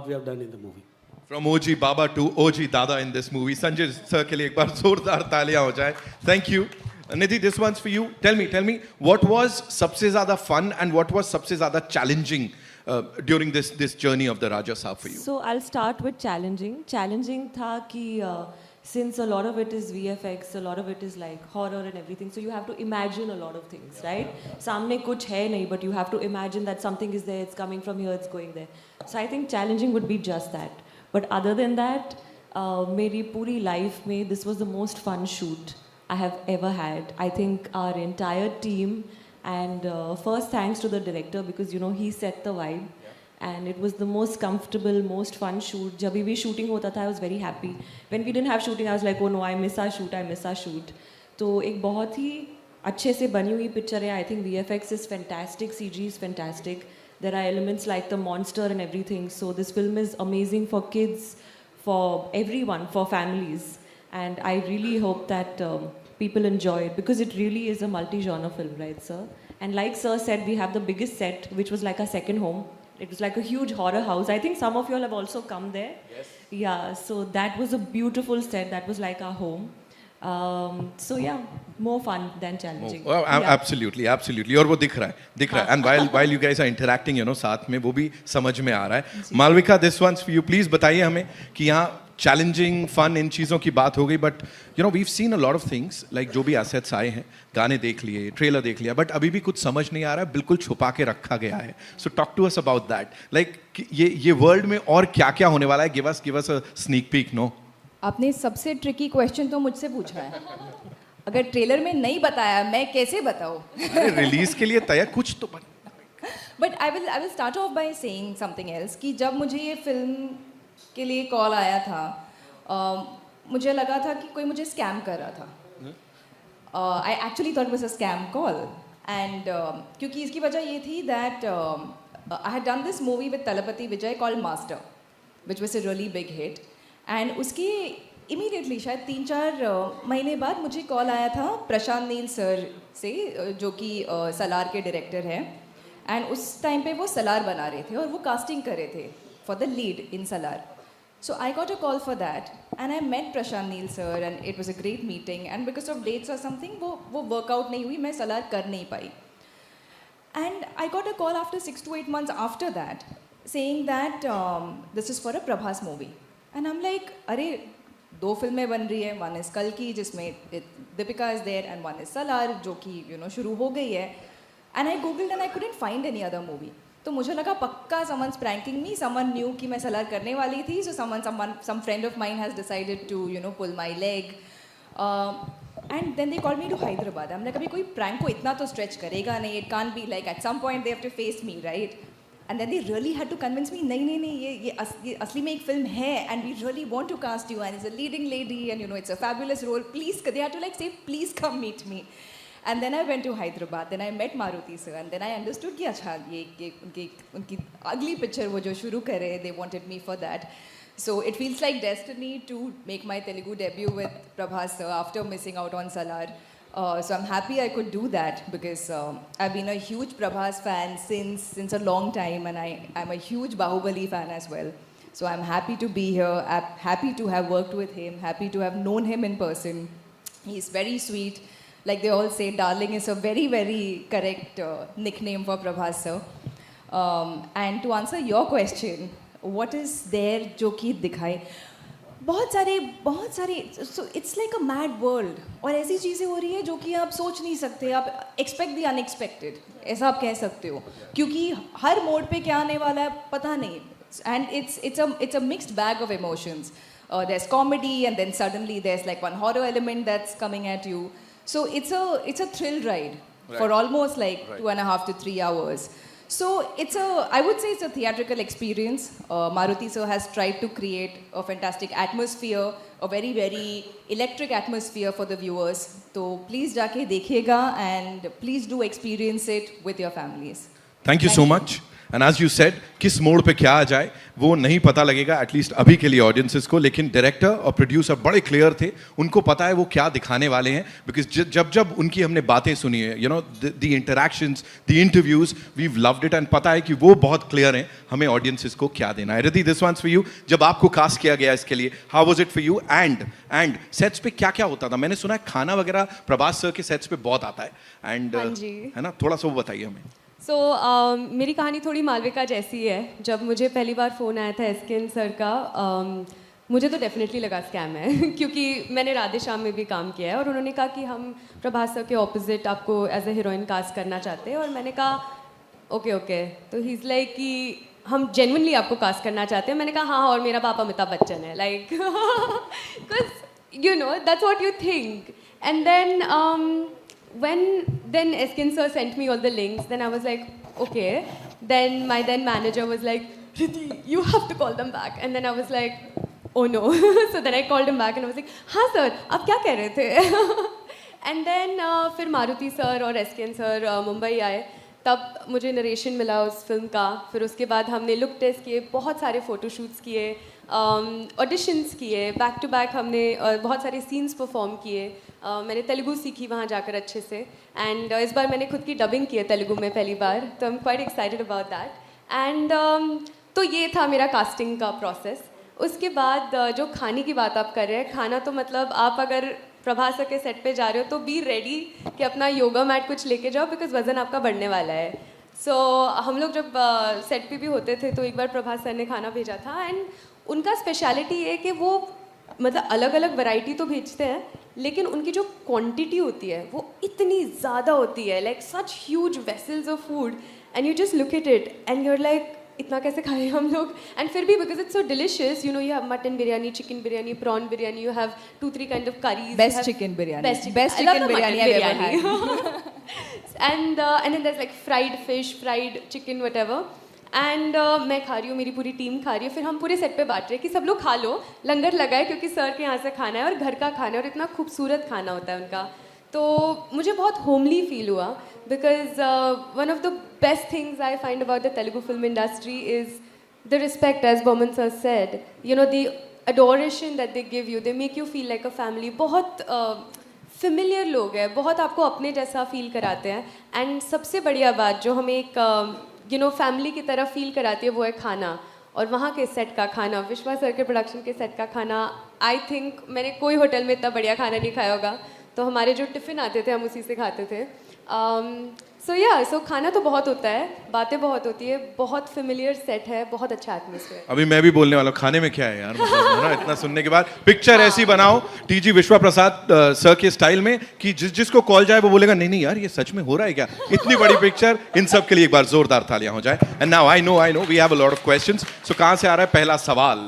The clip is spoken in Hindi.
what we have done in the movie. From OG Baba to OG Dada in this movie. Sanjay sir के लिए एक बार जोरदार तालियां हो जाए. Thank you. Nidhi, this one's for you. Tell me, what was सबसे ज़्यादा fun and what was सबसे ज़्यादा challenging during this journey of the Raja Saab for you? So I'll start with challenging. Challenging था कि since a lot of it is VFX, a lot of it is like horror and everything, so you have to imagine a lot of things, right? सामने कुछ है नहीं, but you have to imagine that something is there, it's coming from here, it's going there. So I think challenging would be just that. But other than that, मेरी पूरी life में this was the most fun shoot I have ever had. I think our entire team, and first thanks to the director because you know he set the vibe. And it was the most comfortable, most fun shoot. जब भी shooting होता था, I was very happy. When we didn't have shooting, I was like, oh no, I miss our shoot. तो एक बहुत ही अच्छे से बनी हुई picture है. I think VFX is fantastic, CG is fantastic. There are elements like the monster and everything. So this film is amazing for kids, for everyone, for families. And I really hope that people enjoy it because it really is a multi-genre film, right, sir? And like sir said, we have the biggest set, which was like our second home. It was like a huge horror house. I think some of you all have also come there. Yes. Yeah, so that was a beautiful set. That was like our home. So yeah, more fun than challenging. Well, yeah. absolutely. और वो दिख रहा है. And while you guys are interacting, you know, साथ में वो भी समझ में आ रहा है. Malvika, this one's for you. Please बताइए हमें कि यहाँ challenging, fun इन चीज़ों की बात हो गई, but you know we've seen a lot of things like जो भी assets आए हैं, गाने देख लिए, ट्रेलर देख लिया, but अभी भी कुछ समझ नहीं आ रहा है, बिल्कुल छुपा के रखा गया है. So talk to us about that. Like ये वर्ल्ड में और क्या होने वाला है? Give us a sneak peek, no? आपने सबसे ट्रिकी क्वेश्चन तो मुझसे पूछा है. अगर ट्रेलर में नहीं बताया मैं कैसे बताऊँ? अरे रिलीज के लिए तैयार कुछ तो but I will start of by saying something else कि जब मुझे ये फिल्म के लिए कॉल आया था मुझे लगा था कि कोई मुझे स्कैम कर रहा था. I actually thought was a scam call and क्योंकि इसकी वजह ये थी that I had done this movie with Thalapathy Vijay called master which was a really big hit. And उसके इमीडिएटली शायद 3-4 महीने बाद मुझे कॉल आया था प्रशांत नील सर से जो कि सलार के डायरेक्टर हैं. एंड उस टाइम पे वो सलार बना रहे थे और वो कास्टिंग कर रहे थे for the lead in Salaar. So I got a call for that and I met Prashant Neel sir and it was a great meeting and because of dates or something वो workout नहीं हुई, मैं सलार कर नहीं पाई. And I got a call after 6 to 8 months after that saying that this is for a Prabhas movie. And I'm like, अरे 2 फिल्में बन रही है, one is Kalki जिसमें Deepika is there and one is Salar जो कि you know शुरू हो गई है. And I googled and I couldn't find any other movie. तो मुझे लगा पक्का someone's pranking me, someone knew कि मैं सलार करने वाली थी, so some friend of mine has decided to you know pull my leg. And then they called me to Hyderabad. I'm like अभी कोई prank को इतना तो stretch करेगा नहीं, it can't be like at some point they have to face me, right? And then they really had to convince me नहीं ये असली में एक फिल्म है and we really want to cast you and it's a leading lady and you know it's a fabulous role, please. They had to like say please come meet me. And then I went to Hyderabad, then I met Maruti sir and then I understood कि अच्छा ये उनकी अगली पिक्चर वो जो शुरू करे, they wanted me for that. So it feels like destiny to make my Telugu debut with Prabhas sir after missing out on Salar. So I'm happy I could do that because I've been a huge Prabhas fan since a long time and I'm a huge Bahubali fan as well. So I'm happy to be here, I'm happy to have worked with him, happy to have known him in person. He's very sweet. Like they all say, darling is a very, very correct nickname for Prabhas sir. And to answer your question, what is there जो कि दिखाए? बहुत सारे so it's like a mad world और ऐसी चीज़ें हो रही है जो कि आप सोच नहीं सकते. आप expect the unexpected ऐसा आप कह सकते हो क्योंकि हर मोड पे क्या आने वाला है पता नहीं. And it's a mixed bag of emotions. There's comedy and then suddenly there's like one horror element that's coming at you. So it's a thrill ride for almost like 2.5 to 3 hours. So I would say it's a theatrical experience. Maruti sir has tried to create a fantastic atmosphere, a very, very electric atmosphere for the viewers. So please जाके देखिएगा and please do experience it with your families. Thank you so much. And as you said किस मोड़ पे क्या आ जाए वो नहीं पता लगेगा एटलीस्ट अभी के लिए ऑडियंसेस को, लेकिन डायरेक्टर और प्रोड्यूसर बड़े क्लियर थे, उनको पता है वो क्या दिखाने वाले हैं, बिकॉज जब जब उनकी हमने बातें सुनी है, you know the interactions, the interviews, we loved it and पता है कि वो बहुत क्लियर हैं हमें ऑडियंसेस को क्या देना है। Riddhi, this one's for you, जब आपको कास्ट किया गया इसके लिए, how was it for you and sets पे क्या क्या होता था? मैंने सुना है खाना वगैरह प्रभास सर के सेट्स पे बहुत आता है एंड हाँ जी। है ना, थोड़ा सा वो बताइए हमें। सो मेरी कहानी थोड़ी मालविका जैसी है। जब मुझे पहली बार फ़ोन आया था एसकेएन सर का, मुझे तो डेफिनेटली लगा स्कैम है क्योंकि मैंने राधे श्याम में भी काम किया है और उन्होंने कहा कि हम प्रभास सर के ऑपोजिट आपको एज ए हीरोइन कास्ट करना चाहते हैं, और मैंने कहा ओके ओके। तो ही इज़ लाइक कि हम जेन्युइनली आपको कास्ट करना चाहते हैं। मैंने कहा हाँ, और मेरा बाप अमिताभ बच्चन है, like because you know that's what you think. And then when then SKN sir sent me all the links, then I was like okay. Then my then manager was like, Riddhi, you have to call them back. And then I was like oh no. So then I called him back and I was like हाँ sir, आप क्या कह रहे थे? And then फिर मारुति सर और SKN सर मुंबई आए, तब मुझे नरेशन मिला उस फिल्म का। फिर उसके बाद हमने लुक टेस्ट किए, बहुत सारे फ़ोटोशूट्स किए, ऑडिशंस किए, बैक टू बैक हमने बहुत सारे सीन्स परफॉर्म किए। मैंने तेलुगु सीखी वहाँ जाकर अच्छे से, एंड इस बार मैंने खुद की डबिंग की है तेलुगु में पहली बार, तो I am quite excited about that. And तो ये था मेरा कास्टिंग का प्रोसेस। उसके बाद जो खाने की बात आप कर रहे हैं, खाना तो मतलब आप अगर प्रभास सर के सेट पे जा रहे हो तो बी रेडी कि अपना योगा मैट कुछ लेके जाओ, बिकॉज वज़न आपका बढ़ने वाला है। सो हम लोग जब सेट पे भी होते थे तो एक बार प्रभास सर ने खाना भेजा था, एंड उनका स्पेशलिटी है कि वो मतलब अलग अलग वैरायटी तो भेजते हैं, लेकिन उनकी जो क्वांटिटी होती है वो इतनी ज़्यादा होती है, like such huge vessels of food, and you just look at it and you're like इतना कैसे खाए हम लोग। एंड फिर भी because it's so delicious, you know you have mutton biryani, chicken biryani, prawn biryani, you have 2-3 kind of curries, Best chicken biryani. best Best I love chicken the biryani mutton I've ever biryani. and then there's like fried fish, fried chicken, whatever. And मैं खा रही हूँ, मेरी पूरी टीम खा रही है, फिर हम पूरे सेट पे बांट रहे हैं कि सब लोग खा लो, लंगर लगा है क्योंकि सर के यहाँ से खाना है और घर का खाना है और इतना खूबसूरत खाना होता है उनका। तो मुझे बहुत होमली फील हुआ, because one of the best things I find about the Telugu film industry is the respect, as Boman sir said, you know, the adoration that they give you, they make you feel like a family. बहुत familiar लोग हैं, बहुत आपको अपने जैसा फील कराते हैं, एंड सबसे बढ़िया बात जो हमें एक you know फैमिली की तरह फील कराती है वो है खाना। और वहाँ के सेट का खाना, विश्वा सर के प्रोडक्शन के सेट का खाना, आई थिंक मैंने कोई होटल में इतना बढ़िया खाना नहीं खाया होगा। तो हमारे जो टिफ़िन आते थे हम उसी से खाते थे। सो खाना तो बहुत होता है, बातें बहुत होती है, बहुत फेमिलियर सेट है, बहुत अच्छा एटमॉस्फेयर। अभी मैं भी बोलने वाला हूँ, खाने में क्या है यार, मतलब है ना, इतना सुनने के बाद पिक्चर ऐसी बनाओ टीजी विश्वा प्रसाद सर के स्टाइल में कि जिसको कॉल जाए वो बोलेगा नहीं नहीं यार ये सच में हो रहा है क्या। इतनी बड़ी पिक्चर, इन सब के लिए एक बार जोरदार तालियां हो जाए। And now I know we have a lot of questions. So कहाँ से आ रहा है पहला सवाल?